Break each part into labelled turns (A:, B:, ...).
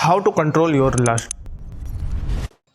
A: How to control your lust.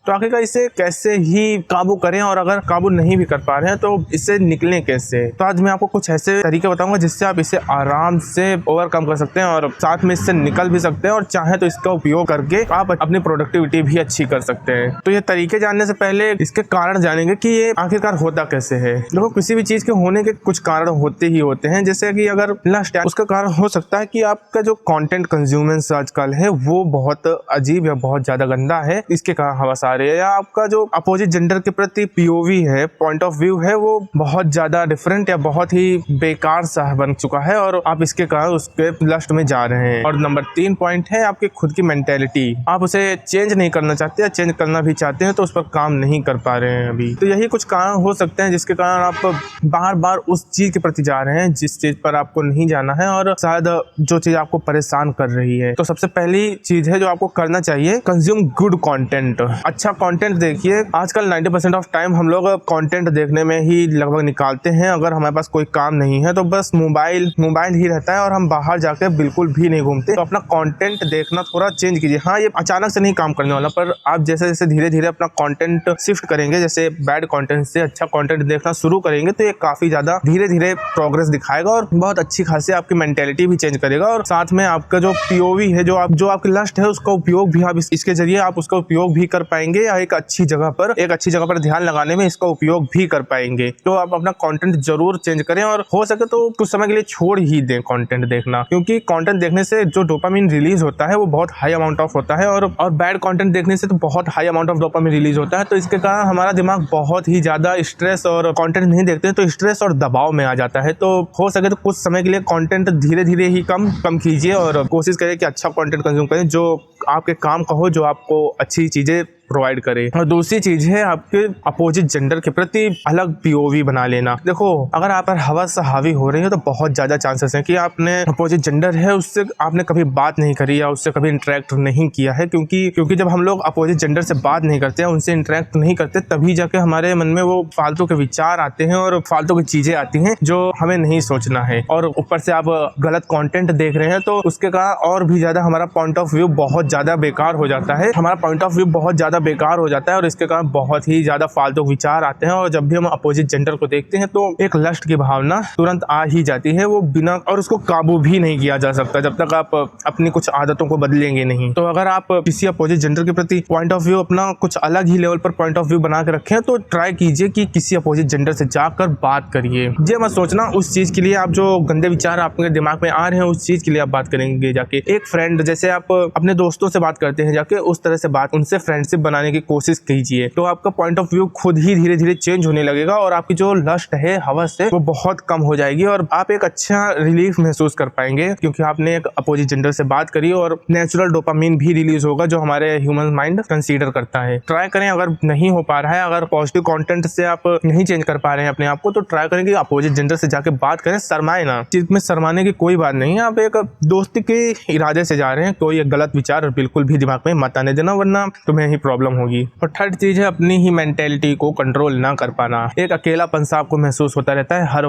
A: तो आखिरकार इसे कैसे ही काबू करें, और अगर काबू नहीं भी कर पा रहे हैं तो इससे निकलें कैसे। तो आज मैं आपको कुछ ऐसे तरीके बताऊंगा जिससे आप इसे आराम से ओवरकम कर सकते हैं और साथ में इससे निकल भी सकते हैं, और चाहे तो इसका उपयोग करके आप अपनी प्रोडक्टिविटी भी अच्छी कर सकते हैं। तो ये तरीके जानने से पहले इसके कारण जानेंगे कि ये आखिरकार होता कैसे है। देखो, किसी भी चीज के होने के कुछ कारण होते ही होते हैं। जैसे कि अगर लस्ट है, उसका कारण हो सकता है कि आपका जो कंटेंट कंज्यूमेंस आजकल है वो बहुत अजीब या बहुत ज्यादा गंदा है, इसके कारण हवस आ रही है। या आपका जो अपोजिट जेंडर के प्रति पीओवी है, पॉइंट ऑफ व्यू है, वो बहुत ज्यादा डिफरेंट या बहुत ही बेकार सा बन चुका है और आप इसके कारण उसके लस्ट में जा रहे हैं। और नंबर 3 पॉइंट है आपकी खुद की मेंटेलिटी। आप उसे चेंज नहीं करना चाहते, या चेंज करना भी चाहते हैं तो उस पर काम नहीं कर पा रहे हैं अभी। तो यही कुछ कारण हो सकते हैं जिसके कारण आप बार बार उस चीज के प्रति जा रहे हैं जिस चीज पर आपको नहीं जाना है, और शायद जो चीज आपको परेशान कर रही है। तो सबसे पहली चीज है जो आपको करना चाहिए, कंज्यूम गुड कंटेंट। अच्छा कंटेंट देखिए। आजकल 90% ऑफ टाइम हम लोग कंटेंट देखने में ही लगभग निकालते हैं। अगर हमारे पास कोई काम नहीं है तो बस मोबाइल ही रहता है और हम बाहर जाकर बिल्कुल भी नहीं घूमते। तो अपना कंटेंट देखना थोड़ा चेंज कीजिए। हाँ, ये अचानक से नहीं काम करने वाला, पर आप जैसे जैसे धीरे धीरे अपना कंटेंट शिफ्ट करेंगे, जैसे बैड कंटेंट से अच्छा कंटेंट देखना शुरू करेंगे, तो ये काफी ज्यादा धीरे धीरे प्रोग्रेस दिखाएगा और बहुत अच्छी खासी आपकी मेंटेलिटी भी चेंज करेगा। और साथ में आपका जो पीओवी है, जो आपकी लस्ट है, उसका उपयोग भी आप इसके जरिए आप उसका उपयोग भी कर पाएंगे, या एक अच्छी जगह पर ध्यान लगाने में इसका उपयोग भी कर पाएंगे। तो आप अपना कंटेंट जरूर चेंज करें, और हो सके तो कुछ समय के लिए छोड़ ही दें कंटेंट देखना, क्योंकि कंटेंट देखने से जो डोपामिन रिलीज होता है वो बहुत हाई अमाउंट ऑफ होता है, और बैड कंटेंट देखने से तो बहुत high amount of dopamine release होता है। तो इसके कारण हमारा दिमाग बहुत ही ज्यादा स्ट्रेस, और कंटेंट नहीं देखते हैं तो स्ट्रेस और दबाव में आ जाता है। तो हो सके तो कुछ समय के लिए कंटेंट धीरे धीरे ही कम कीजिए, और कोशिश करें कि अच्छा कंटेंट कंज्यूम करें जो आपके काम का हो, जो आपको अच्छी चीजें प्रोवाइड करे। और दूसरी चीज है आपके अपोजिट जेंडर के प्रति अलग पीओवी बना लेना। देखो, अगर आप पर हवस हावी हो रही है तो बहुत ज्यादा चांसेस हैं कि आपने अपोजिट जेंडर है उससे आपने कभी बात नहीं करी या उससे कभी इंटरेक्ट नहीं किया है, क्योंकि जब हम लोग अपोजिट जेंडर से बात नहीं करते हैं, उनसे इंटरेक्ट नहीं करते, तभी जाके हमारे मन में वो फालतू के विचार आते हैं और फालतू की चीजें आती हैं जो हमें नहीं सोचना है। और ऊपर से आप गलत कॉन्टेंट देख रहे हैं तो उसके कारण और भी ज्यादा हमारा पॉइंट ऑफ व्यू बहुत ज्यादा बेकार हो जाता है। हमारा पॉइंट ऑफ व्यू बहुत ज्यादा बेकार हो जाता है और इसके कारण बहुत ही ज्यादा फालतू विचार आते हैं। और जब भी हम अपोजिट जेंडर को देखते हैं तो एक लस्ट की भावना तुरंत आ ही जाती है, वो बिना, और उसको काबू भी नहीं किया जा सकता जब तक आप अपनी कुछ आदतों को बदलेंगे नहीं। तो अगर आप किसी अपोजिट जेंडर के प्रति पॉइंट ऑफ व्यू अपना कुछ अलग ही लेवल पर पॉइंट ऑफ व्यू बना के रखें, तो ट्राई कीजिए कि किसी अपोजिट जेंडर से जाकर बात करिए। ये मत सोचना उस चीज के लिए आप जो गंदे विचार आपके दिमाग में आ रहे हैं उस चीज के लिए आप बात करेंगे जाके। एक फ्रेंड, जैसे आप अपने दोस्तों से बात करते हैं जाके, उस तरह से बात, उनसे फ्रेंडशिप बनाने की कोशिश कीजिए। तो आपका पॉइंट ऑफ व्यू खुद ही धीरे धीरे चेंज होने लगेगा और आपकी जो लस्ट है, हवस है, वो बहुत कम हो जाएगी और आप एक अच्छा रिलीफ महसूस कर पाएंगे, क्योंकि आपने एक अपोजिट जेंडर से बात करी और नेचुरल डोपामिन भी रिलीज होगा जो हमारे ह्यूमन माइंड कंसीडर करता है। ट्राई करें, अगर नहीं हो पा रहा है, अगर पॉजिटिव कंटेंट से आप नहीं चेंज कर पा रहे हैं अपने आप को, तो ट्राई करें कि अपोजिट जेंडर से जाके बात करें। शर्माए ना, चीज में शर्माने की कोई बात नहीं है। आप एक दोस्ती के इरादे से जा रहे हैं, कोई एक गलत विचार बिल्कुल भी दिमाग में मत आने देना, वरना तुम्हें ही प्रॉब्लम होगी। और थर्ड चीज है अपनी ही मेंटेलिटी को कंट्रोल ना कर पाना। एक अकेलापन सा आपको महसूस होता रहता है हर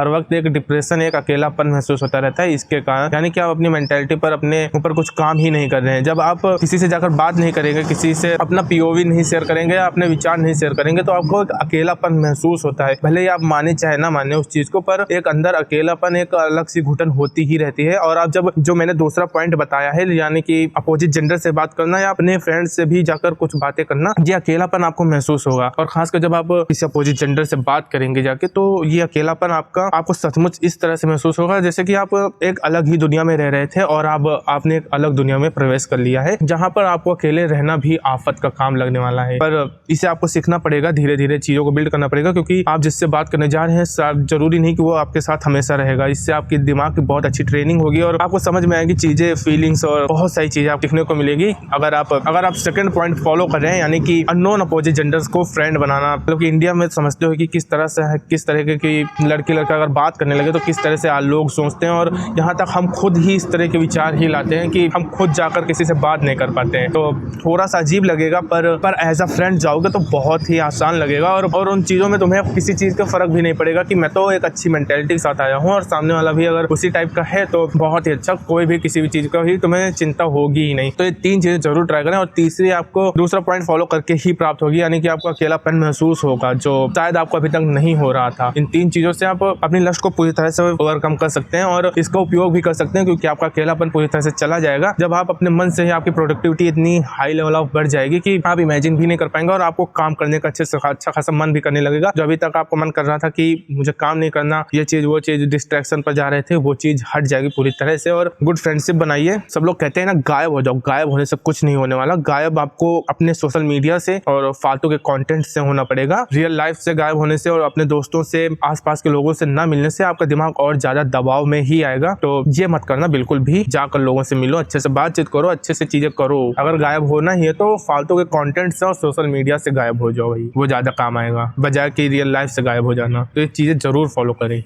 A: वक्त एक डिप्रेशन, एक अकेलापन महसूस होता रहता है। इसके कारण यानी कि आप अपनी मेंटेलिटी पर, अपने ऊपर कुछ काम ही नहीं कर रहे हैं। जब आप किसी से जाकर बात नहीं करेंगे, किसी से अपना पीओवी नहीं शेयर करेंगे, अपने विचार नहीं शेयर करेंगे, तो आपको एक अकेलापन महसूस होता है। भले ही आप माने चाहे ना माने उस चीज को, पर एक अंदर अकेलापन, एक अलग सी घुटन होती ही रहती है। और आप जब, जो मैंने दूसरा पॉइंट बताया है, यानी कि अपोजिट जेंडर से बात करना या अपने फ्रेंड से भी जाकर कुछ बातें करना, ये अकेलापन आपको महसूस होगा। और खासकर जब आप किसी अपोजिट जेंडर से बात करेंगे जाके, तो ये अकेलापन आपको सचमुच इस तरह से महसूस होगा जैसे कि आप एक अलग ही दुनिया में रह रहे थे और आपने एक अलग दुनिया में प्रवेश कर लिया है, जहां पर आपको अकेले रहना भी आफत का काम लगने वाला है। पर इसे आपको सीखना पड़ेगा, धीरे धीरे चीजों को बिल्ड करना पड़ेगा, क्योंकि आप जिससे बात करने जा रहे हैं जरूरी नहीं कि वो आपके साथ हमेशा रहेगा। इससे आपके दिमाग की बहुत अच्छी ट्रेनिंग होगी और आपको समझ में आएगी चीजें, फीलिंग्स और बहुत सारी चीजें आप सीखने को मिलेगी। अगर आप सेकंड पॉइंट फॉलो कर रहे हैं, यानी कि अननोन अपोजिट जेंडर्स को फ्रेंड बनाना। मतलब कि इंडिया में समझते हो कि किस तरह से है, किस तरह की लड़की लड़का अगर बात करने लगे तो किस तरह से लोग सोचते हैं, और यहाँ तक हम खुद ही इस तरह के विचार ही लाते हैं कि हम खुद जाकर किसी से बात नहीं कर पाते हैं। तो थोड़ा सा अजीब लगेगा, पर एज अ फ्रेंड जाओगे तो बहुत ही आसान लगेगा, और उन चीज़ों में तुम्हें किसी चीज़ का फ़र्क भी नहीं पड़ेगा कि मैं तो एक अच्छी मेंटेलिटी के साथ आया हूँ और सामने वाला भी अगर उसी टाइप का है तो बहुत ही अच्छा, कोई भी किसी भी चीज़ का ही तुम्हें चिंता होगी ही नहीं। तो ये 3 चीज़ें जरूर ट्राई करें। और तीसरी आपको दूसरा पॉइंट फॉलो करके ही प्राप्त होगी, यानी कि आपको अकेलापन महसूस होगा जो शायद आपको अभी तक नहीं हो रहा था। इन 3 चीज़ों से आप अपनी लक्ष्य को पूरी तरह से ओवरकम कर सकते हैं और इसका उपयोग भी कर सकते हैं, क्योंकि आपका अकेलापन पूरी तरह से चला जाएगा जब आप अपने मन से ही आपकी प्रोडक्टिविटी इतनी हाई लेवल ऑफ बढ़ जाएगी कि आप इमेजिन भी नहीं कर पाएंगे और आपको काम करने का अच्छा खासा मन भी करने लगेगा। जो अभी तक आपको मन कर रहा था कि मुझे काम नहीं करना, ये चीज़ वो चीज़ डिस्ट्रैक्शन पर जा रहे थे, वो चीज़ हट जाएगी पूरी तरह से। और गुड फ्रेंडशिप बनाइए। सब लोग कहते हैं ना गायब हो जाओ, गायब होने से कुछ नहीं होने वाला। गायब आपको अपने सोशल मीडिया से और फालतू के कंटेंट से होना पड़ेगा। रियल लाइफ से गायब होने से और अपने दोस्तों से, आसपास के लोगों से ना मिलने से आपका दिमाग और ज्यादा दबाव में ही आएगा। तो ये मत करना बिल्कुल भी। जाकर लोगों से मिलो, अच्छे से बातचीत करो, अच्छे से चीजें करो। अगर गायब होना ही है तो फालतू के कंटेंट से और सोशल मीडिया से गायब हो जाओ भाई, वो ज्यादा काम आएगा बजाय कि रियल लाइफ से गायब हो जाना। तो ये चीजें जरूर फॉलो करें।